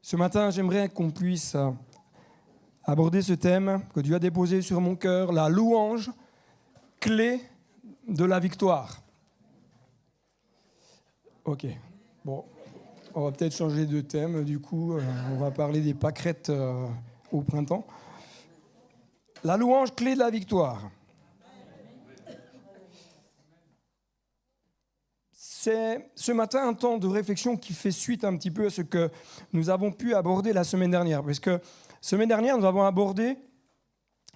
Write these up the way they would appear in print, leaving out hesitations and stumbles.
Ce matin, j'aimerais qu'on puisse aborder ce thème que Dieu a déposé sur mon cœur, la louange, clé de la victoire. Ok, bon, on va peut-être changer de thème, du coup, on va parler des pâquerettes au printemps. La louange, clé de la victoire. C'est ce matin un temps de réflexion qui fait suite un petit peu à ce que nous avons pu aborder la semaine dernière. Parce que semaine dernière, nous avons abordé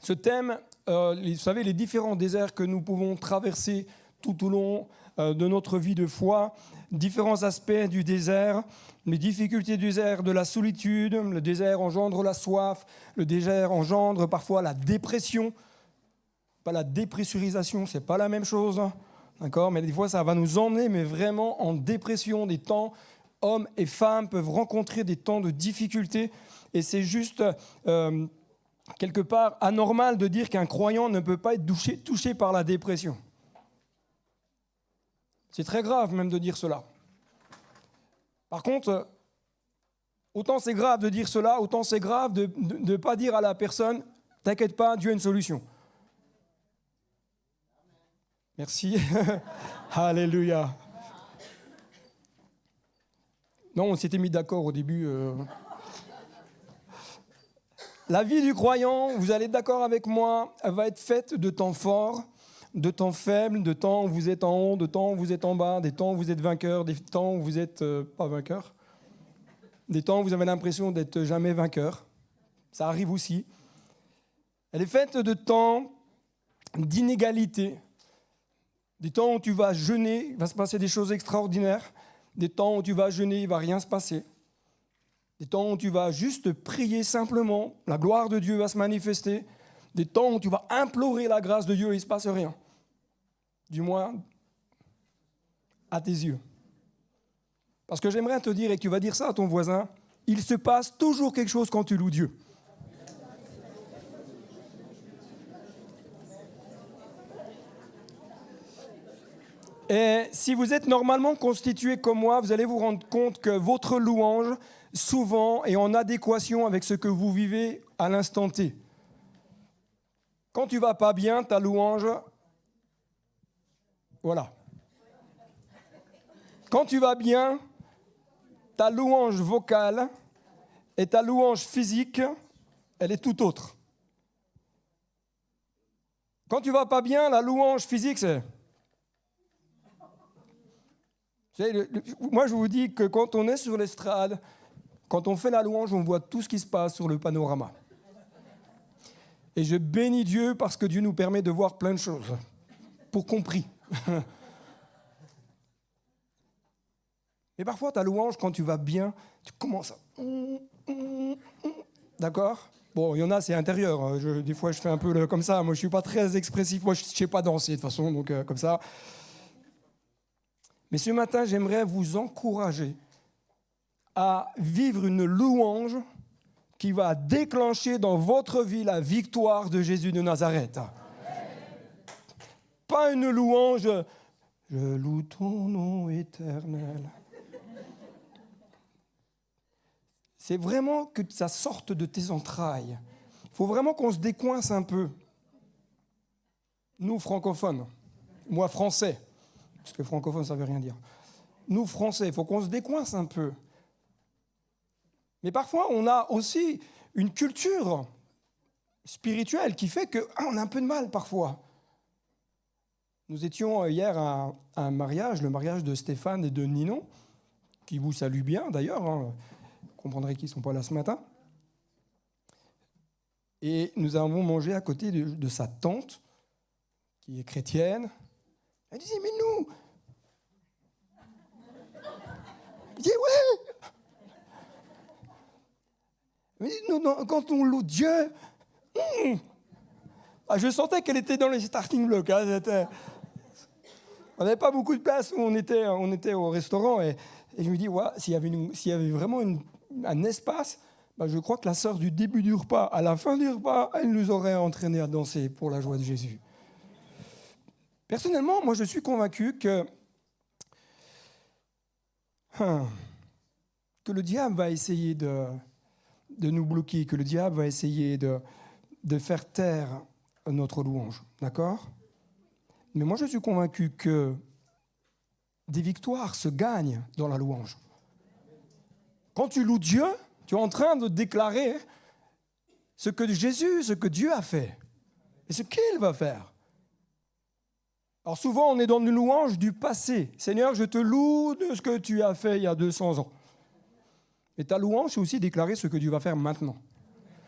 ce thème, vous savez, les différents déserts que nous pouvons traverser tout au long de notre vie de foi, différents aspects du désert, les difficultés du désert, de la solitude, le désert engendre la soif, le désert engendre parfois la dépression, pas la dépressurisation, c'est pas la même chose. D'accord, mais des fois, ça va nous emmener, mais vraiment en dépression. Des temps, hommes et femmes peuvent rencontrer des temps de difficulté. Et c'est juste, quelque part, anormal de dire qu'un croyant ne peut pas être touché par la dépression. C'est très grave même de dire cela. Par contre, autant c'est grave de dire cela, autant c'est grave de ne pas dire à la personne « T'inquiète pas, Dieu a une solution ». Merci. Alléluia. Non, on s'était mis d'accord au début. La vie du croyant, vous allez être d'accord avec moi, elle va être faite de temps forts, de temps faibles, de temps où vous êtes en haut, de temps où vous êtes en bas, des temps où vous êtes vainqueur, des temps où vous n'êtes pas vainqueur, des temps où vous avez l'impression d'être jamais vainqueur. Ça arrive aussi. Elle est faite de temps d'inégalité. Des temps où tu vas jeûner, il va se passer des choses extraordinaires. Des temps où tu vas jeûner, il ne va rien se passer. Des temps où tu vas juste prier simplement, la gloire de Dieu va se manifester. Des temps où tu vas implorer la grâce de Dieu et il ne se passe rien. Du moins, à tes yeux. Parce que j'aimerais te dire, et tu vas dire ça à ton voisin, il se passe toujours quelque chose quand tu loues Dieu. Et si vous êtes normalement constitué comme moi, vous allez vous rendre compte que votre louange, souvent, est en adéquation avec ce que vous vivez à l'instant T. Quand tu ne vas pas bien, ta louange, voilà. Quand tu vas bien, ta louange vocale et ta louange physique, elle est tout autre. Quand tu ne vas pas bien, la louange physique, c'est... Moi, je vous dis que quand on est sur l'estrade, quand on fait la louange, on voit tout ce qui se passe sur le panorama. Et je bénis Dieu parce que Dieu nous permet de voir plein de choses, pour compris. Mais parfois, ta louange, quand tu vas bien, tu commences à... D'accord ? Bon, il y en a, c'est intérieur. Des fois, je fais un peu comme ça. Moi, je ne suis pas très expressif. Moi, je ne sais pas danser, de toute façon, donc comme ça. Mais ce matin, j'aimerais vous encourager à vivre une louange qui va déclencher dans votre vie la victoire de Jésus de Nazareth. Amen. Pas une louange, je loue ton nom éternel. C'est vraiment que ça sorte de tes entrailles. Il faut vraiment qu'on se décoince un peu. Nous, francophones, moi, français, parce que francophone, ça ne veut rien dire. Nous, Français, il faut qu'on se décoince un peu. Mais parfois, on a aussi une culture spirituelle qui fait qu'on a un peu de mal parfois. Nous étions hier à un mariage, le mariage de Stéphane et de Ninon, qui vous saluent bien d'ailleurs, hein. Vous comprendrez qu'ils ne sont pas là ce matin. Et nous avons mangé à côté de sa tante, qui est chrétienne. Elle disait, mais nous... Je dis, ouais. Mais nous, quand on loue Dieu, je sentais qu'elle était dans les starting blocks. Hein, on n'avait pas beaucoup de place où on était au restaurant. Et je me dis, ouais, s'il y avait vraiment un espace, je crois que la sœur du début du repas, à la fin du repas, elle nous aurait entraînés à danser pour la joie de Jésus. Personnellement, moi, je suis convaincu que que le diable va essayer de nous bloquer, que le diable va essayer de faire taire notre louange. D'accord ? Mais moi, je suis convaincu que des victoires se gagnent dans la louange. Quand tu loues Dieu, tu es en train de déclarer ce que Dieu a fait et ce qu'il va faire. Alors souvent, on est dans une louange du passé. Seigneur, je te loue de ce que tu as fait il y a 200 ans. Et ta louange, c'est aussi déclarer ce que Dieu va faire maintenant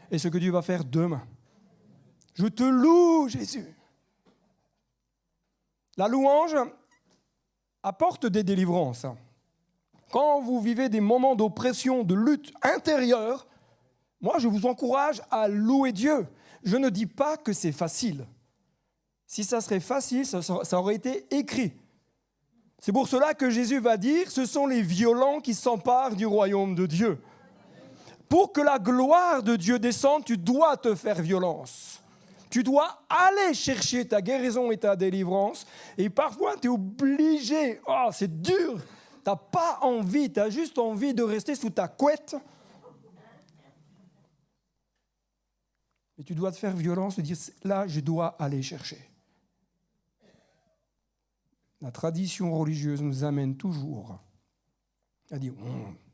et ce que Dieu va faire demain. Je te loue, Jésus. La louange apporte des délivrances. Quand vous vivez des moments d'oppression, de lutte intérieure, moi, je vous encourage à louer Dieu. Je ne dis pas que c'est facile. Si ça serait facile, ça aurait été écrit. C'est pour cela que Jésus va dire, ce sont les violents qui s'emparent du royaume de Dieu. Pour que la gloire de Dieu descende, tu dois te faire violence. Tu dois aller chercher ta guérison et ta délivrance. Et parfois, tu es obligé. Oh, c'est dur. Tu n'as pas envie, tu as juste envie de rester sous ta couette. Mais tu dois te faire violence, te dire, là, je dois aller chercher. La tradition religieuse nous amène toujours à dire,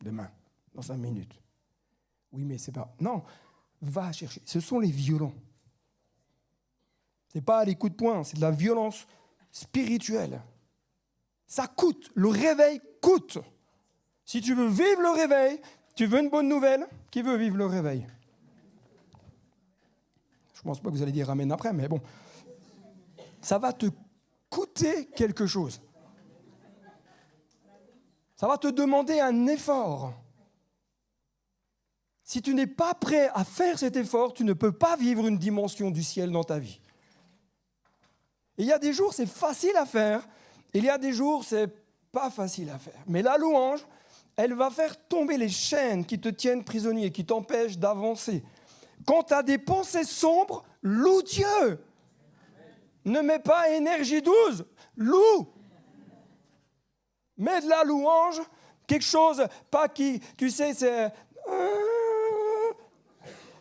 demain, dans 5 minutes. Oui, mais c'est pas... Non, va chercher. Ce sont les violents. Ce n'est pas les coups de poing, c'est de la violence spirituelle. Ça coûte, le réveil coûte. Si tu veux vivre le réveil, tu veux une bonne nouvelle, qui veut vivre le réveil ? Je ne pense pas que vous allez dire amen après, mais bon. Ça va te coûter quelque chose. Ça va te demander un effort. Si tu n'es pas prêt à faire cet effort, tu ne peux pas vivre une dimension du ciel dans ta vie. Et il y a des jours, c'est facile à faire, et il y a des jours, c'est pas facile à faire. Mais la louange, elle va faire tomber les chaînes qui te tiennent prisonnier, qui t'empêchent d'avancer. Quand tu as des pensées sombres, loue Dieu. Ne mets pas énergie 12, loue. Mets de la louange, quelque chose, pas qui, tu sais, c'est...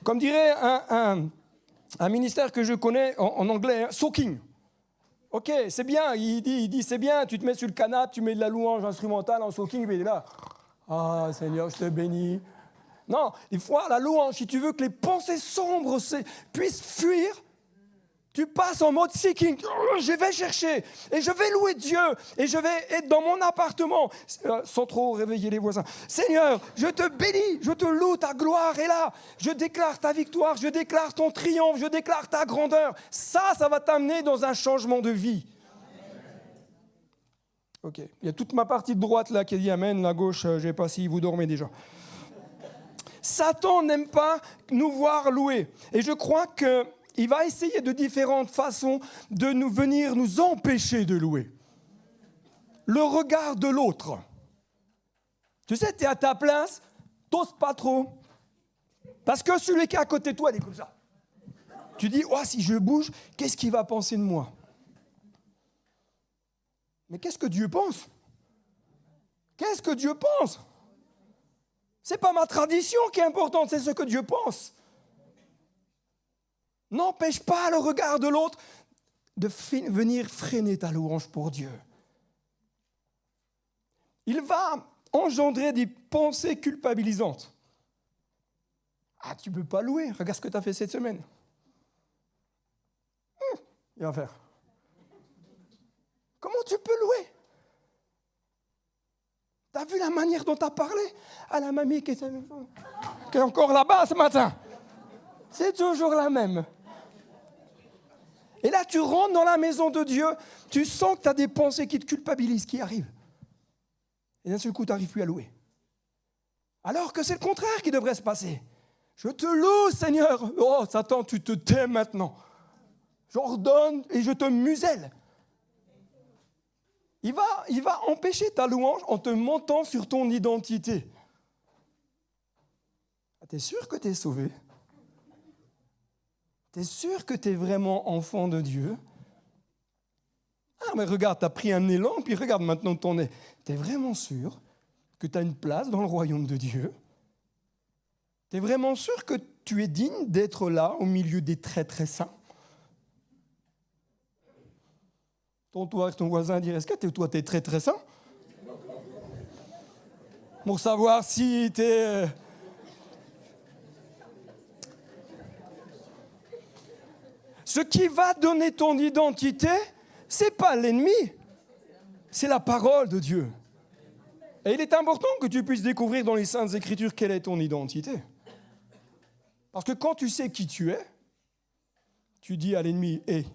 Comme dirait un ministère que je connais en anglais, soaking. Ok, c'est bien, il dit c'est bien, tu te mets sur le canapé, tu mets de la louange instrumentale en soaking, il est là. Ah Seigneur, je te bénis. Non, des fois, la louange, si tu veux que les pensées sombres puissent fuir, tu passes en mode seeking. Je vais chercher et je vais louer Dieu et je vais être dans mon appartement sans trop réveiller les voisins. Seigneur, je te bénis, je te loue, ta gloire est là. Je déclare ta victoire, je déclare ton triomphe, je déclare ta grandeur. Ça va t'amener dans un changement de vie. Ok, il y a toute ma partie de droite là qui dit amen, la gauche, je ne sais pas si vous dormez déjà. Satan n'aime pas nous voir louer. Et je crois qu'il va essayer de différentes façons de venir nous empêcher de louer. Le regard de l'autre. Tu sais, tu es à ta place, t'oses pas trop. Parce que celui qui est à côté de toi, il est comme ça. Tu dis, oh, si je bouge, qu'est-ce qu'il va penser de moi ? Mais qu'est-ce que Dieu pense ? Qu'est-ce que Dieu pense ? Ce n'est pas ma tradition qui est importante, c'est ce que Dieu pense. N'empêche pas le regard de l'autre de venir freiner ta louange pour Dieu. Il va engendrer des pensées culpabilisantes. Ah, tu ne peux pas louer, regarde ce que tu as fait cette semaine. Il va faire. Comment tu peux louer ? Tu as vu la manière dont tu as parlé à la mamie qui est encore là-bas ce matin. C'est toujours la même. Et là, tu rentres dans la maison de Dieu, tu sens que tu as des pensées qui te culpabilisent, qui arrivent. Et d'un seul coup, tu n'arrives plus à louer. Alors que c'est le contraire qui devrait se passer. Je te loue, Seigneur. Oh, Satan, tu te tais maintenant. J'ordonne et je te muselle. Il va empêcher ta louange en te montant sur ton identité. Tu es sûr que tu es sauvé ? Tu es sûr que tu es vraiment enfant de Dieu ? Ah, mais regarde, tu as pris un élan, puis regarde maintenant où tu en es. Tu es vraiment sûr que tu as une place dans le royaume de Dieu? Tu es vraiment sûr que tu es digne d'être là au milieu des très très saints? Ton voisin dire, est-ce que toi tu es très très saint? Pour savoir si tu es... Ce qui va donner ton identité, c'est pas l'ennemi, c'est la parole de Dieu. Et il est important que tu puisses découvrir dans les Saintes Écritures quelle est ton identité. Parce que quand tu sais qui tu es, tu dis à l'ennemi, hé,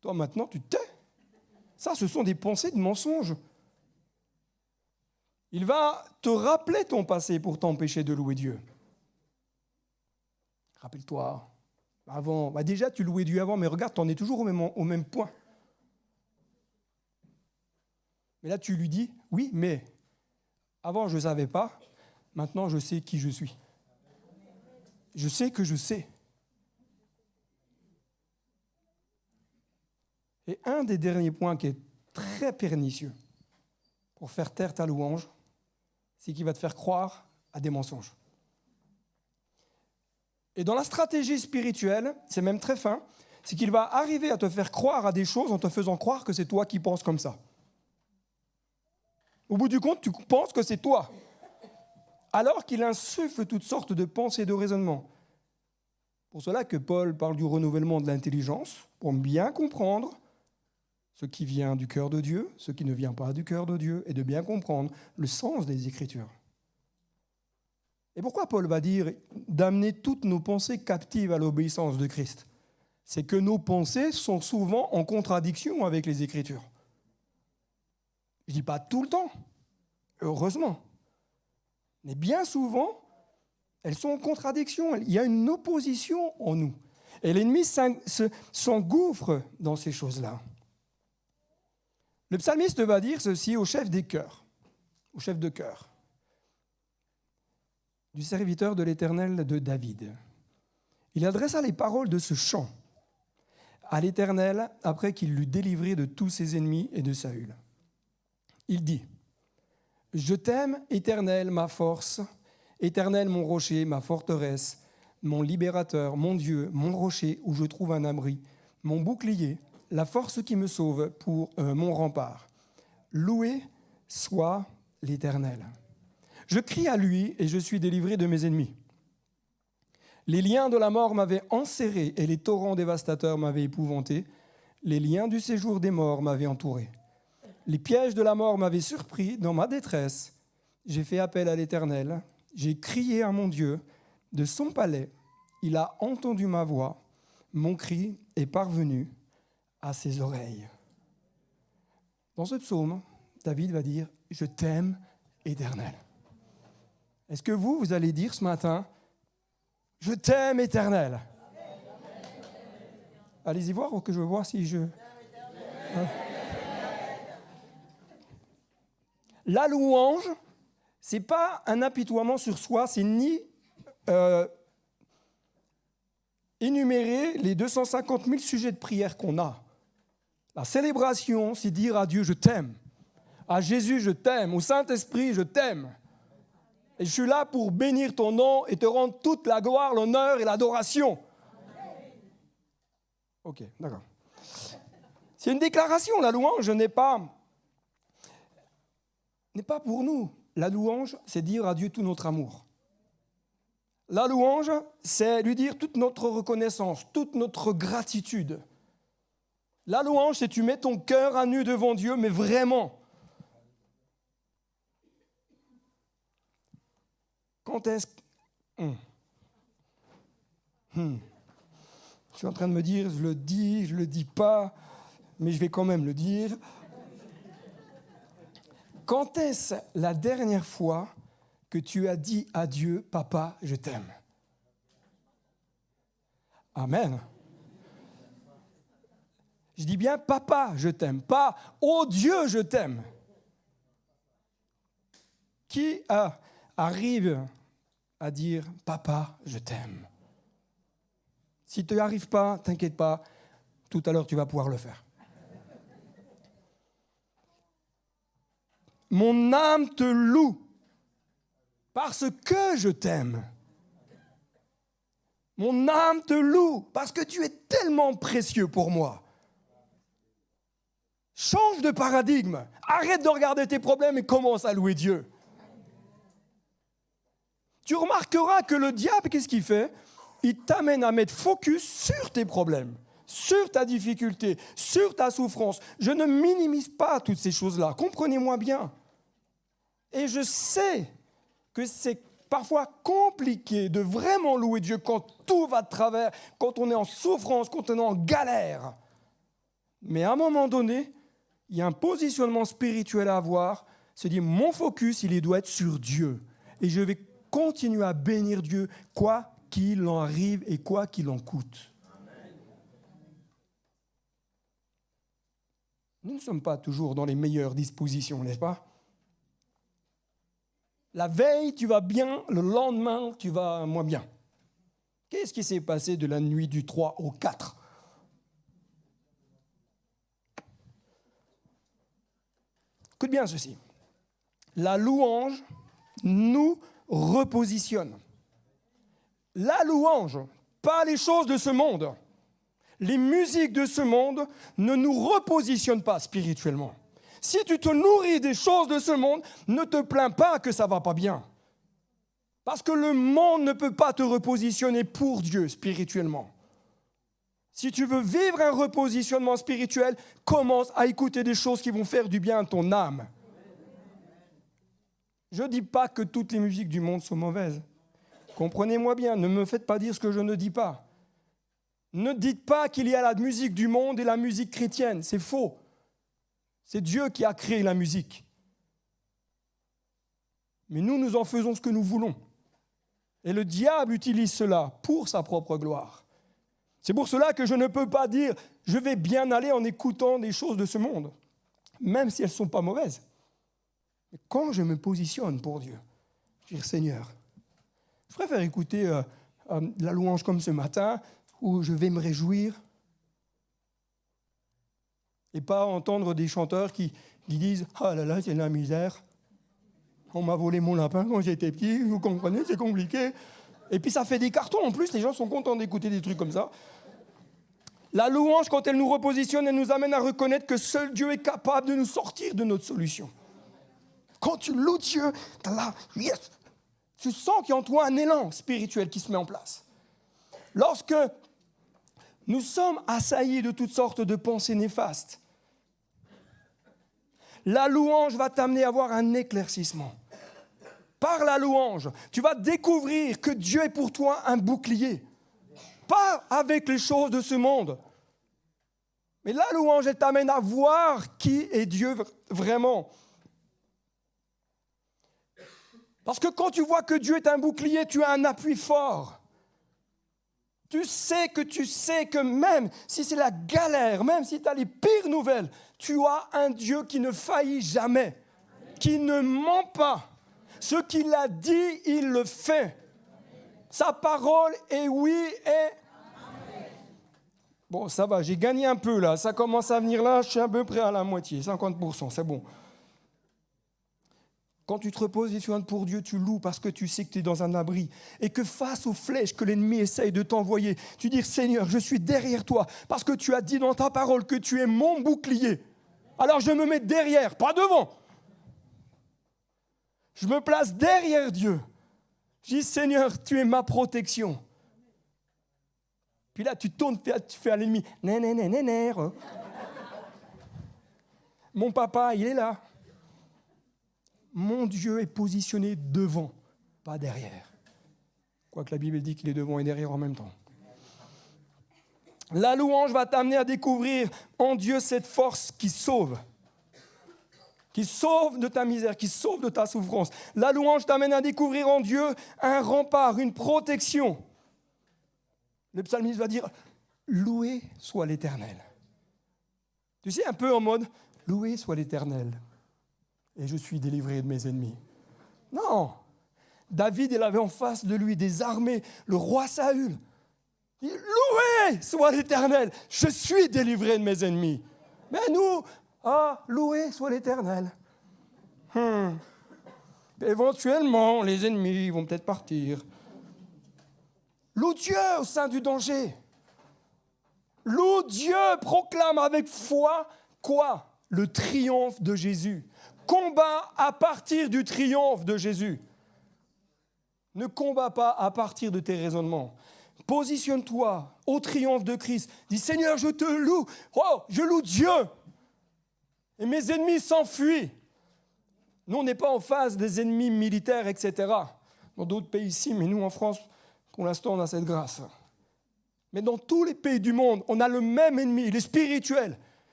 toi maintenant tu te tais. Ça, ce sont des pensées de mensonges. Il va te rappeler ton passé pour t'empêcher de louer Dieu. Rappelle-toi, avant, déjà tu louais Dieu avant, mais regarde, tu en es toujours au même point. Mais là, tu lui dis, oui, mais avant je ne savais pas, maintenant je sais qui je suis. Je sais que je sais. Et un des derniers points qui est très pernicieux pour faire taire ta louange, c'est qu'il va te faire croire à des mensonges. Et dans la stratégie spirituelle, c'est même très fin, c'est qu'il va arriver à te faire croire à des choses en te faisant croire que c'est toi qui penses comme ça. Au bout du compte, tu penses que c'est toi, alors qu'il insuffle toutes sortes de pensées et de raisonnements. Pour cela que Paul parle du renouvellement de l'intelligence, pour bien comprendre ce qui vient du cœur de Dieu, ce qui ne vient pas du cœur de Dieu, et de bien comprendre le sens des Écritures. Et pourquoi Paul va dire d'amener toutes nos pensées captives à l'obéissance de Christ? C'est que nos pensées sont souvent en contradiction avec les Écritures. Je ne dis pas tout le temps, heureusement. Mais bien souvent, elles sont en contradiction. Il y a une opposition en nous. Et l'ennemi s'engouffre dans ces choses-là. Le psalmiste va dire ceci au chef des chœurs, au chef de chœur, du serviteur de l'Éternel de David. Il adressa les paroles de ce chant à l'Éternel après qu'il l'eut délivré de tous ses ennemis et de Saül. Il dit, « Je t'aime, Éternel, ma force, Éternel, mon rocher, ma forteresse, mon libérateur, mon Dieu, mon rocher où je trouve un abri, mon bouclier, la force qui me sauve pour mon rempart. Loué soit l'Éternel. Je crie à lui et je suis délivré de mes ennemis. Les liens de la mort m'avaient enserré et les torrents dévastateurs m'avaient épouvanté. Les liens du séjour des morts m'avaient entouré. Les pièges de la mort m'avaient surpris dans ma détresse. J'ai fait appel à l'Éternel. J'ai crié à mon Dieu de son palais. Il a entendu ma voix. Mon cri est parvenu à ses oreilles. Dans ce psaume, David va dire « Je t'aime, Éternel ». Est-ce que vous allez dire ce matin « Je t'aime, Éternel ». Allez-y voir ou que je vois si je... La louange, ce n'est pas un apitoiement sur soi, c'est ni énumérer les 250 000 sujets de prière qu'on a. La célébration, c'est dire à Dieu, je t'aime. À Jésus, je t'aime. Au Saint-Esprit, je t'aime. Et je suis là pour bénir ton nom et te rendre toute la gloire, l'honneur et l'adoration. Ok, d'accord. C'est une déclaration, la louange n'est pas pour nous. La louange, c'est dire à Dieu tout notre amour. La louange, c'est lui dire toute notre reconnaissance, toute notre gratitude. La louange, c'est tu mets ton cœur à nu devant Dieu, mais vraiment. Quand est-ce que... Je suis en train de me dire, je le dis pas, mais je vais quand même le dire. Quand est-ce la dernière fois que tu as dit à Dieu, « Papa, je t'aime » ? Amen. Je dis bien « Papa, je t'aime », pas « Oh Dieu, je t'aime ». Qui arrive à dire « Papa, je t'aime ». Si tu n'y arrives pas, t'inquiète pas, tout à l'heure tu vas pouvoir le faire. Mon âme te loue parce que je t'aime. Mon âme te loue parce que tu es tellement précieux pour moi. Change de paradigme. Arrête de regarder tes problèmes et commence à louer Dieu. Tu remarqueras que le diable, qu'est-ce qu'il fait? Il t'amène à mettre focus sur tes problèmes, sur ta difficulté, sur ta souffrance. Je ne minimise pas toutes ces choses-là. Comprenez-moi bien. Et je sais que c'est parfois compliqué de vraiment louer Dieu quand tout va de travers, quand on est en souffrance, quand on est en galère. Mais à un moment donné, il y a un positionnement spirituel à avoir. Se dire, mon focus, il doit être sur Dieu. Et je vais continuer à bénir Dieu, quoi qu'il en arrive et quoi qu'il en coûte. Nous ne sommes pas toujours dans les meilleures dispositions, n'est-ce pas? La veille, tu vas bien, le lendemain, tu vas moins bien. Qu'est-ce qui s'est passé de la nuit du 3 au 4? Écoute bien ceci. La louange nous repositionne. La louange, pas les choses de ce monde. Les musiques de ce monde ne nous repositionnent pas spirituellement. Si tu te nourris des choses de ce monde, ne te plains pas que ça ne va pas bien. Parce que le monde ne peut pas te repositionner pour Dieu spirituellement. Si tu veux vivre un repositionnement spirituel, commence à écouter des choses qui vont faire du bien à ton âme. Je ne dis pas que toutes les musiques du monde sont mauvaises. Comprenez-moi bien, ne me faites pas dire ce que je ne dis pas. Ne dites pas qu'il y a la musique du monde et la musique chrétienne, c'est faux. C'est Dieu qui a créé la musique. Mais nous en faisons ce que nous voulons. Et le diable utilise cela pour sa propre gloire. C'est pour cela que je ne peux pas dire « je vais bien aller en écoutant des choses de ce monde », même si elles ne sont pas mauvaises. Mais quand je me positionne pour Dieu, je dis « Seigneur, je préfère écouter la louange comme ce matin, où je vais me réjouir, et pas entendre des chanteurs qui disent « ah là là, c'est la misère, on m'a volé mon lapin quand j'étais petit, vous comprenez, c'est compliqué ». Et puis ça fait des cartons en plus, les gens sont contents d'écouter des trucs comme ça. La louange, quand elle nous repositionne, elle nous amène à reconnaître que seul Dieu est capable de nous sortir de notre solution. Quand tu loues Dieu, là, yes, tu sens qu'il y a en toi un élan spirituel qui se met en place. Lorsque nous sommes assaillis de toutes sortes de pensées néfastes, la louange va t'amener à avoir un éclaircissement. Par la louange, tu vas découvrir que Dieu est pour toi un bouclier. Pas avec les choses de ce monde. Mais la louange, elle t'amène à voir qui est Dieu vraiment. Parce que quand tu vois que Dieu est un bouclier, tu as un appui fort. Tu sais que même si c'est la galère, même si tu as les pires nouvelles, tu as un Dieu qui ne faillit jamais, qui ne ment pas. Ce qu'il a dit, il le fait. Sa parole est oui et... Bon, ça va, j'ai gagné un peu là. Ça commence à venir là, je suis à peu près à la moitié, 50%, c'est bon. Quand tu te repositionnes pour Dieu, tu loues parce que tu sais que tu es dans un abri. Et que face aux flèches que l'ennemi essaye de t'envoyer, tu dis, Seigneur, je suis derrière toi parce que tu as dit dans ta parole que tu es mon bouclier. Alors je me mets derrière, pas devant. Je me place derrière Dieu. Je dis, Seigneur, tu es ma protection. Puis là, tu tournes, tu fais à l'ennemi, né. Mon papa, il est là. Mon Dieu est positionné devant, pas derrière. Quoique la Bible dit qu'il est devant et derrière en même temps. La louange va t'amener à découvrir en Dieu cette force qui sauve de ta misère, qui sauve de ta souffrance. La louange t'amène à découvrir en Dieu un rempart, une protection. Le psalmiste va dire, loué soit l'Éternel. Tu sais, un peu en mode, loué soit l'Éternel. Et je suis délivré de mes ennemis. Non, David, il avait en face de lui des armées, le roi Saül. Il dit, loué soit l'Éternel, je suis délivré de mes ennemis. Mais nous, loué soit l'Éternel. Éventuellement, les ennemis vont peut-être partir. Loue Dieu au sein du danger. Loue Dieu, proclame avec foi quoi? Le triomphe de Jésus. Combat à partir du triomphe de Jésus. Ne combats pas à partir de tes raisonnements. Positionne-toi au triomphe de Christ. Dis Seigneur, je te loue. Oh, je loue Dieu. Et mes ennemis s'enfuient. Nous, on n'est pas en face des ennemis militaires, etc. Dans d'autres pays ici, mais nous, en France, pour l'instant, on a cette grâce. Mais dans tous les pays du monde, on a le même ennemi, il est spirituel.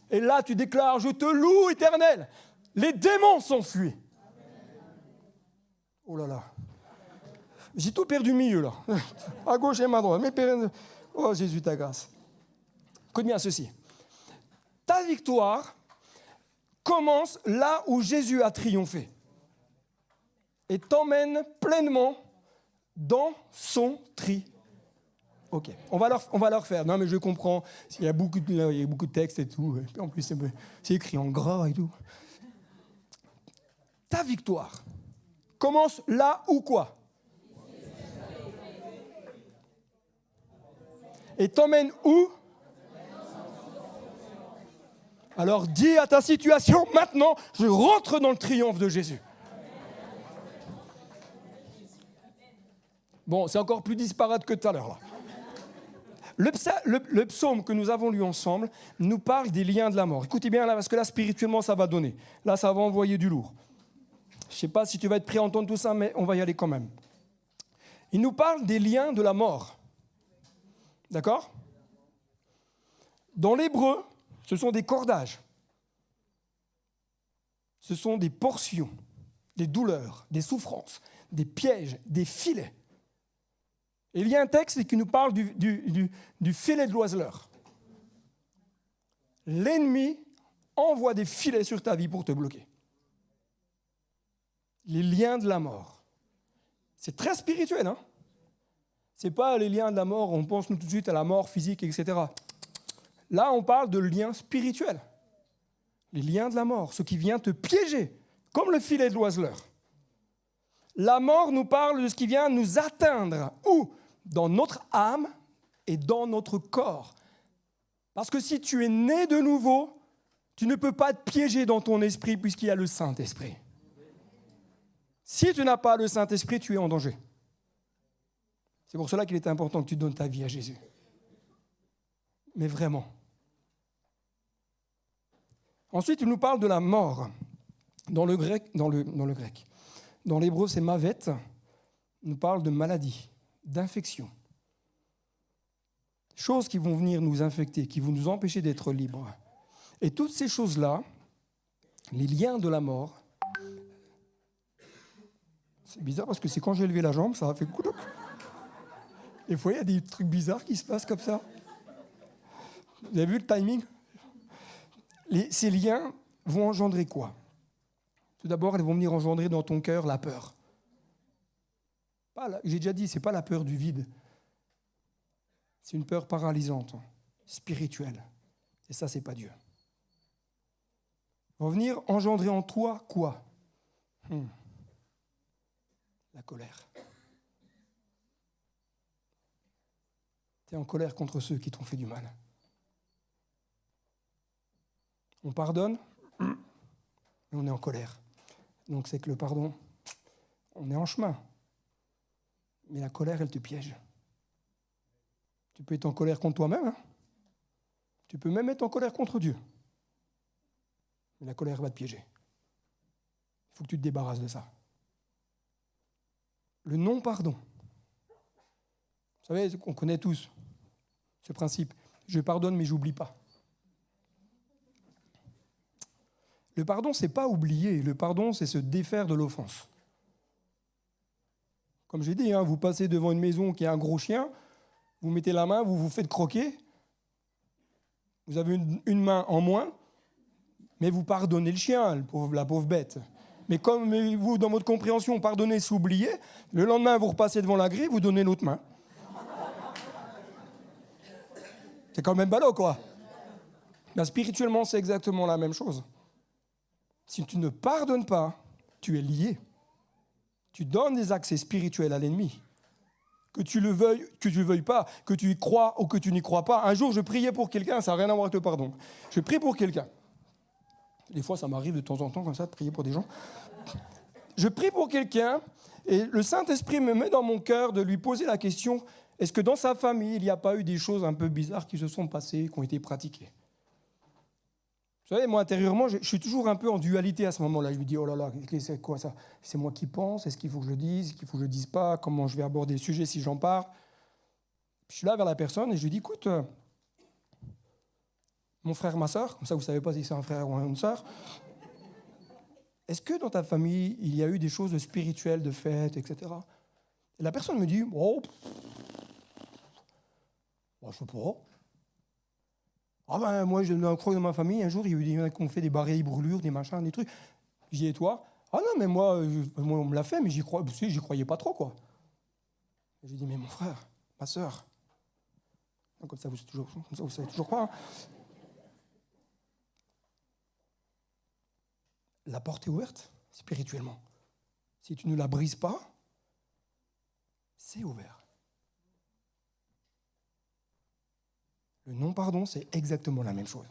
Et là, tu déclares, je te loue, Éternel. Les démons s'enfuient. Oh là là. J'ai tout perdu au milieu, là. À gauche et à droite. Oh, Jésus, ta grâce. Écoute bien ceci. Ta victoire commence là où Jésus a triomphé. Et t'emmène pleinement dans son triomphe. Ok, on va leur refaire. Non, mais je comprends. Il y a beaucoup de textes et tout. Et en plus, c'est écrit en gras et tout. Ta victoire commence là où quoi? Et t'emmène où? Alors dis à ta situation, maintenant, je rentre dans le triomphe de Jésus. Bon, c'est encore plus disparate que tout à l'heure, là. Le psaume que nous avons lu ensemble nous parle des liens de la mort. Écoutez bien là, parce que là, spirituellement, ça va donner. Là, ça va envoyer du lourd. Je ne sais pas si tu vas être prêt à entendre tout ça, mais on va y aller quand même. Il nous parle des liens de la mort. D'accord? Dans l'hébreu, ce sont des cordages. Ce sont des portions, des douleurs, des souffrances, des pièges, des filets. Et il y a un texte qui nous parle du filet de l'oiseleur. L'ennemi envoie des filets sur ta vie pour te bloquer. Les liens de la mort. C'est très spirituel, hein? Ce n'est pas les liens de la mort, on pense nous tout de suite à la mort physique, etc. Là, on parle de liens spirituels. Les liens de la mort, ce qui vient te piéger, comme le filet de l'oiseleur. La mort nous parle de ce qui vient nous atteindre, où? Dans notre âme et dans notre corps. Parce que si tu es né de nouveau, tu ne peux pas te piéger dans ton esprit puisqu'il y a le Saint-Esprit. Si tu n'as pas le Saint-Esprit, tu es en danger. C'est pour cela qu'il est important que tu donnes ta vie à Jésus. Mais vraiment. Ensuite, il nous parle de la mort. Dans le grec, dans l'hébreu, c'est mavet. Il nous parle de maladie, d'infection. Choses qui vont venir nous infecter, qui vont nous empêcher d'être libres. Et toutes ces choses-là, les liens de la mort, c'est bizarre parce que c'est quand j'ai levé la jambe, ça a fait coulouc. Des fois, il y a des trucs bizarres qui se passent comme ça. Vous avez vu le timing? Ces liens vont engendrer quoi? Tout d'abord, elles vont venir engendrer dans ton cœur la peur. J'ai déjà dit, ce n'est pas la peur du vide. C'est une peur paralysante, spirituelle. Et ça, ce n'est pas Dieu. Vont venir engendrer en toi quoi? La colère. Tu es en colère contre ceux qui t'ont fait du mal. On pardonne, mais on est en colère. Donc c'est que le pardon, on est en chemin. Mais la colère, elle te piège. Tu peux être en colère contre toi-même. Hein? Tu peux même être en colère contre Dieu. Mais la colère va te piéger. Il faut que tu te débarrasses de ça. Le non-pardon. Vous savez, on connaît tous ce principe. Je pardonne, mais j'oublie pas. Le pardon, ce n'est pas oublier. Le pardon, c'est se défaire de l'offense. Comme j'ai dit, hein, vous passez devant une maison qui a un gros chien, vous mettez la main, vous vous faites croquer, vous avez une main en moins, mais vous pardonnez le chien, la pauvre bête. Mais comme vous, dans votre compréhension, pardonnez, c'est oublier, le lendemain, vous repassez devant la grille, vous donnez l'autre main. C'est quand même ballot, quoi. Ben, spirituellement, c'est exactement la même chose. Si tu ne pardonnes pas, tu es lié. Tu donnes des accès spirituels à l'ennemi. Que tu le veuilles pas, que tu y crois ou que tu n'y crois pas. Un jour, je priais pour quelqu'un, ça n'a rien à voir avec le pardon. Je prie pour quelqu'un. Des fois, ça m'arrive de temps en temps comme ça de prier pour des gens. Je prie pour quelqu'un et le Saint-Esprit me met dans mon cœur de lui poser la question, est-ce que dans sa famille, il n'y a pas eu des choses un peu bizarres qui se sont passées, qui ont été pratiquées? Vous savez, moi, intérieurement, je suis toujours un peu en dualité à ce moment-là. Je me dis, oh là là, c'est quoi ça? C'est moi qui pense, est-ce qu'il faut que je le dise, est-ce qu'il faut que je ne le dise pas, comment je vais aborder le sujet si j'en parle? Je suis là vers la personne et je lui dis, écoute, mon frère, ma soeur, comme ça vous ne savez pas si c'est un frère ou une soeur, est-ce que dans ta famille, il y a eu des choses spirituelles, de fêtes, etc. Et la personne me dit, oh, je ne sais pas. Ah ben, moi, je crois que dans ma famille, un jour, il y a eu des gens qui ont fait des barreilles brûlures, des machins, des trucs. J'y ai toi. Ah non, mais moi, on me l'a fait, mais j'y croyais pas trop, quoi. J'ai dit, mais mon frère, ma soeur, comme ça, vous savez toujours pas. Hein. La porte est ouverte, spirituellement. Si tu ne la brises pas, c'est ouvert. Le non-pardon, c'est exactement la même chose.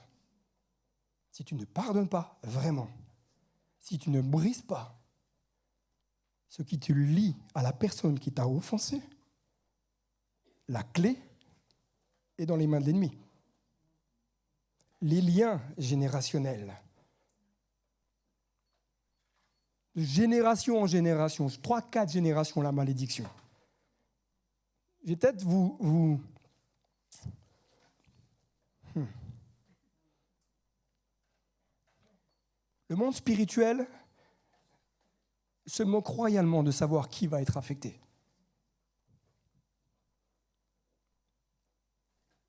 Si tu ne pardonnes pas vraiment, si tu ne brises pas ce qui te lie à la personne qui t'a offensé, la clé est dans les mains de l'ennemi. Les liens générationnels, de génération en génération, 3-4 générations, la malédiction. Je vais peut-être vous... Le monde spirituel se moque royalement de savoir qui va être affecté.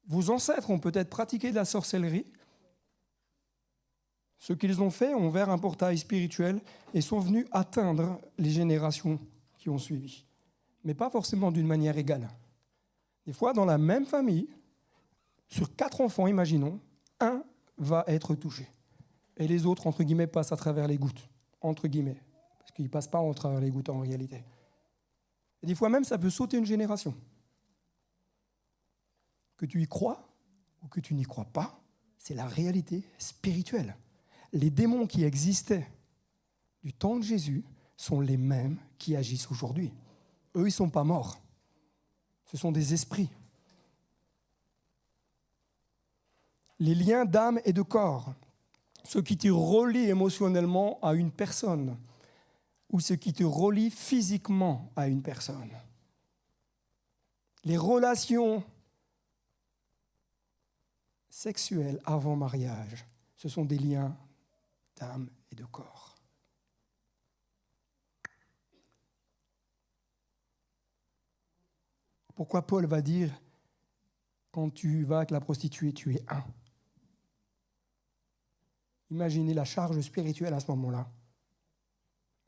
Vos ancêtres ont peut-être pratiqué de la sorcellerie. Ce qu'ils ont fait ont ouvert un portail spirituel et sont venus atteindre les générations qui ont suivi. Mais pas forcément d'une manière égale. Des fois, dans la même famille, sur 4 enfants, imaginons, un va être touché. Et les autres, entre guillemets, passent à travers les gouttes. Entre guillemets. Parce qu'ils ne passent pas à travers les gouttes en réalité. Et des fois même, ça peut sauter une génération. Que tu y crois ou que tu n'y crois pas, c'est la réalité spirituelle. Les démons qui existaient du temps de Jésus sont les mêmes qui agissent aujourd'hui. Eux, ils ne sont pas morts. Ce sont des esprits. Les liens d'âme et de corps, ce qui te relie émotionnellement à une personne ou ce qui te relie physiquement à une personne. Les relations sexuelles avant mariage, ce sont des liens d'âme et de corps. Pourquoi Paul va dire, quand tu vas avec la prostituée, tu es un? Imaginez la charge spirituelle à ce moment-là.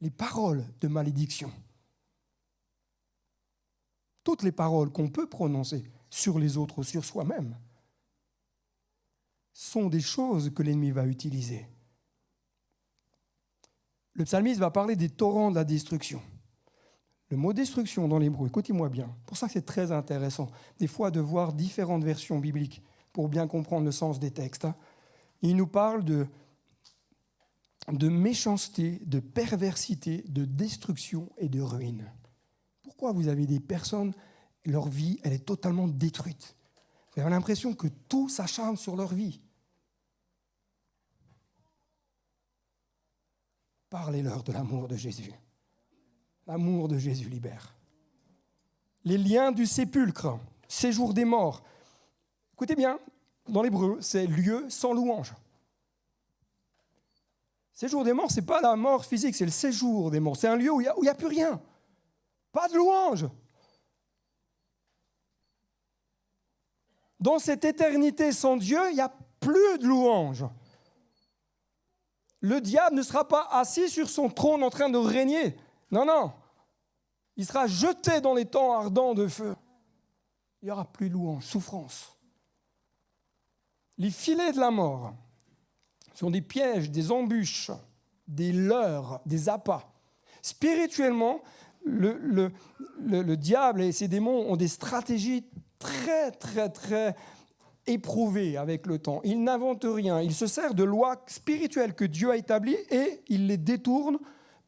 Les paroles de malédiction. Toutes les paroles qu'on peut prononcer sur les autres ou sur soi-même sont des choses que l'ennemi va utiliser. Le psalmiste va parler des torrents de la destruction. Le mot destruction dans l'hébreu, écoutez-moi bien, pour ça que c'est très intéressant, des fois de voir différentes versions bibliques pour bien comprendre le sens des textes. Il nous parle de méchanceté, de perversité, de destruction et de ruine. Pourquoi vous avez des personnes, leur vie, elle est totalement détruite? Vous avez l'impression que tout s'acharne sur leur vie. Parlez-leur de l'amour de Jésus. L'amour de Jésus libère. Les liens du sépulcre, séjour des morts. Écoutez bien, dans l'hébreu, c'est lieu sans louange. Séjour des morts, ce n'est pas la mort physique, c'est le séjour des morts. C'est un lieu où il n'y a plus rien. Pas de louange. Dans cette éternité sans Dieu, il n'y a plus de louange. Le diable ne sera pas assis sur son trône en train de régner. Non, non. Il sera jeté dans les temps ardents de feu. Il n'y aura plus de louange, souffrance. Les filets de la mort sont des pièges, des embûches des leurres, des appâts. Spirituellement, le diable et ses démons ont des stratégies très, très, très éprouvées avec le temps. Ils n'inventent rien. Ils se servent de lois spirituelles que Dieu a établies et ils les détournent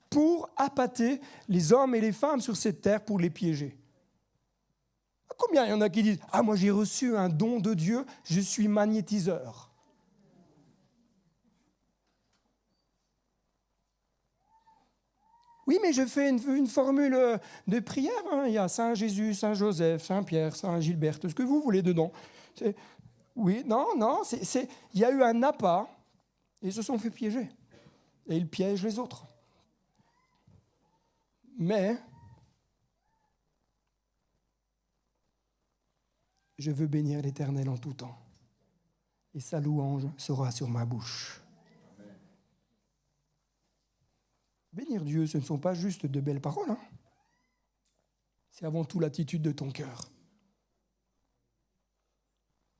pour appâter les hommes et les femmes sur cette terre pour les piéger. Combien il y en a qui disent « Ah, moi j'ai reçu un don de Dieu, je suis magnétiseur ». Oui, mais je fais une formule de prière. Hein. Il y a Saint Jésus, Saint Joseph, Saint Pierre, Saint Gilbert, tout ce que vous voulez dedans. Oui, non, il y a eu un appât et ils se sont fait piéger. Et ils piègent les autres. Mais je veux bénir l'Éternel en tout temps. Et sa louange sera sur ma bouche. Bénir Dieu, ce ne sont pas juste de belles paroles. Hein. C'est avant tout l'attitude de ton cœur.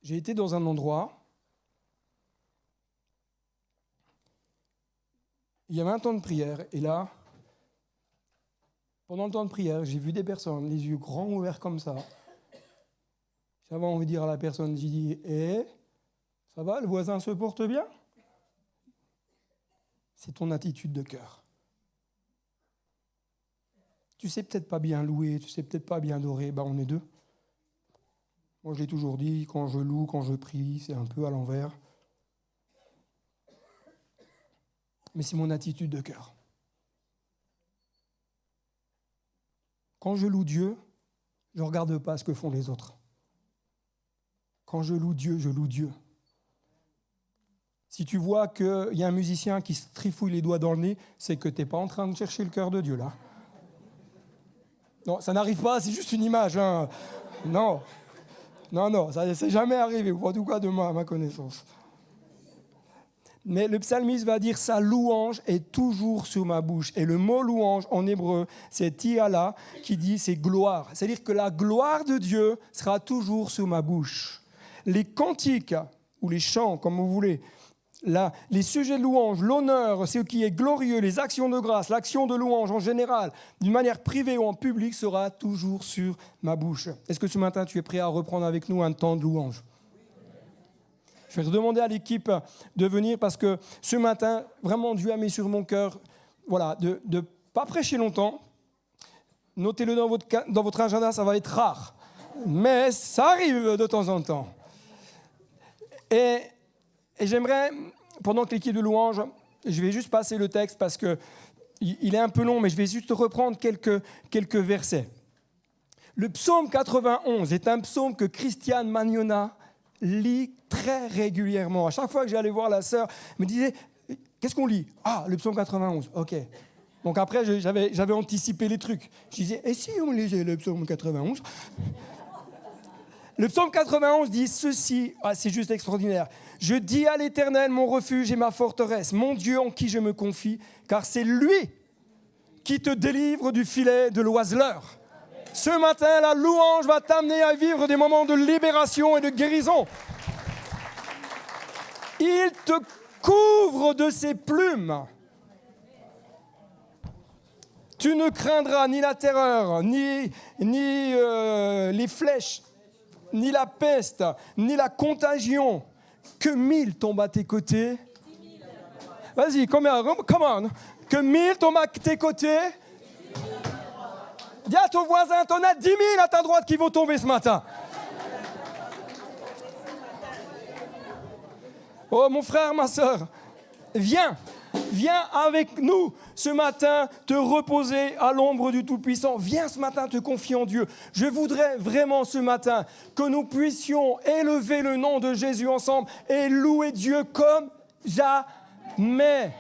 J'ai été dans un endroit, il y avait un temps de prière, et là, pendant le temps de prière, j'ai vu des personnes, les yeux grands ouverts comme ça. J'avais envie de dire à la personne, j'ai dit, ça va, le voisin se porte bien ? C'est ton attitude de cœur. Tu sais peut-être pas bien louer, tu sais peut-être pas bien adorer, on est deux. Moi, je l'ai toujours dit, quand je loue, quand je prie, c'est un peu à l'envers. Mais c'est mon attitude de cœur. Quand je loue Dieu, je ne regarde pas ce que font les autres. Quand je loue Dieu, je loue Dieu. Si tu vois qu'il y a un musicien qui se trifouille les doigts dans le nez, c'est que tu n'es pas en train de chercher le cœur de Dieu, là. Non, ça n'arrive pas, c'est juste une image. Hein. Non, ça ne s'est jamais arrivé, ou en tout cas de moi, à ma connaissance. Mais le psalmiste va dire « sa louange est toujours sur ma bouche ». Et le mot louange en hébreu, c'est tiala, qui dit c'est gloire. C'est-à-dire que la gloire de Dieu sera toujours sur ma bouche. Les cantiques, ou les chants, comme vous voulez, les sujets de louange, l'honneur, ce qui est glorieux, les actions de grâce, l'action de louange en général, d'une manière privée ou en public, sera toujours sur ma bouche. Est-ce que ce matin, tu es prêt à reprendre avec nous un temps de louange ? Je vais redemander à l'équipe de venir parce que ce matin, vraiment, Dieu a mis sur mon cœur de ne pas prêcher longtemps. Notez-le dans votre agenda, ça va être rare. Mais ça arrive de temps en temps. Et j'aimerais, pendant que l'équipe de louange, je vais juste passer le texte parce qu'il est un peu long, mais je vais juste reprendre quelques versets. Le psaume 91 est un psaume que Christiane Magnona lit très régulièrement. À chaque fois que j'allais voir la sœur, elle me disait « Qu'est-ce qu'on lit ?»« Ah, le psaume 91, ok. » Donc après, j'avais anticipé les trucs. Je disais « Et si on lisait le psaume 91 ?» Le psaume 91 dit ceci, c'est juste extraordinaire. « Je dis à l'Éternel, mon refuge et ma forteresse, mon Dieu en qui je me confie, car c'est lui qui te délivre du filet de l'oiseleur. » Ce matin, la louange va t'amener à vivre des moments de libération et de guérison. Il te couvre de ses plumes. Tu ne craindras ni la terreur, ni les flèches, ni la peste, ni la contagion. Que 1000 tombent à tes côtés. Vas-y, come on. Que 1000 tombent à tes côtés. Dis à ton voisin, t'en as 10 000 à ta droite qui vont tomber ce matin. Oh mon frère, ma soeur, viens avec nous ce matin te reposer à l'ombre du Tout-Puissant. Viens ce matin te confier en Dieu. Je voudrais vraiment ce matin que nous puissions élever le nom de Jésus ensemble et louer Dieu comme jamais.